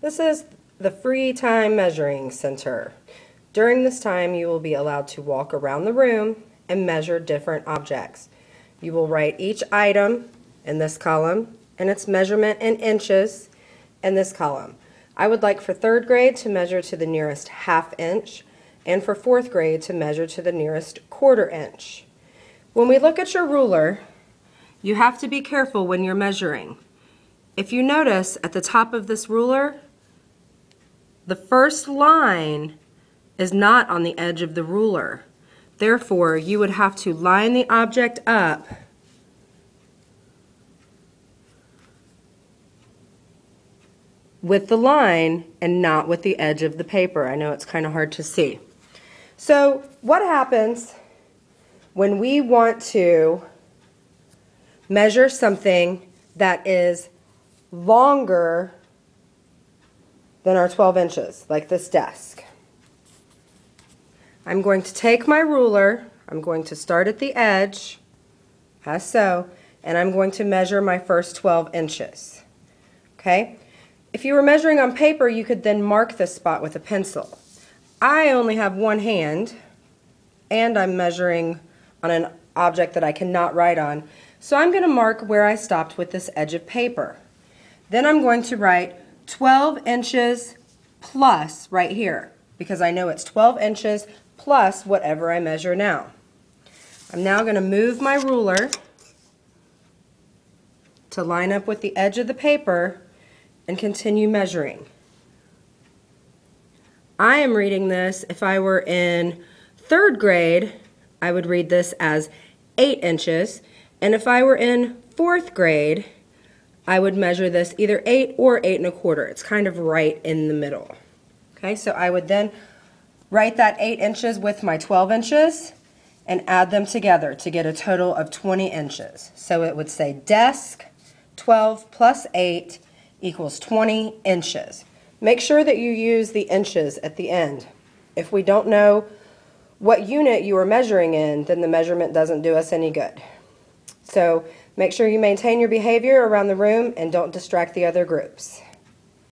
This is the Free Time Measuring Center. During this time, you will be allowed to walk around the room and measure different objects. You will write each item in this column and its measurement in inches in this column. I would like for third grade to measure to the nearest half inch and for fourth grade to measure to the nearest quarter inch. When we look at your ruler, you have to be careful when you're measuring. If you notice at the top of this ruler, the first line is not on the edge of the ruler. Therefore, you would have to line the object up with the line and not with the edge of the paper. I know it's kind of hard to see. So what happens when we want to measure something that is longer than our 12 inches, like this desk? I'm going to take my ruler, I'm going to start at the edge, as so, and I'm going to measure my first 12 inches. Okay? If you were measuring on paper, you could then mark this spot with a pencil. I only have one hand, and I'm measuring on an object that I cannot write on, so I'm going to mark where I stopped with this edge of paper. Then I'm going to write 12 inches plus right here, because I know it's 12 inches plus whatever I measure now. I'm now going to move my ruler to line up with the edge of the paper and continue measuring. I am reading this, if I were in third grade, I would read this as 8 inches, and if I were in fourth grade, I would measure this either 8 or 8 1/4. It's kind of right in the middle. Okay, so I would then write that 8 inches with my 12 inches and add them together to get a total of 20 inches. So it would say desk 12 plus 8 equals 20 inches. Make sure that you use the inches at the end. If we don't know what unit you are measuring in, then the measurement doesn't do us any good. So make sure you maintain your behavior around the room and don't distract the other groups.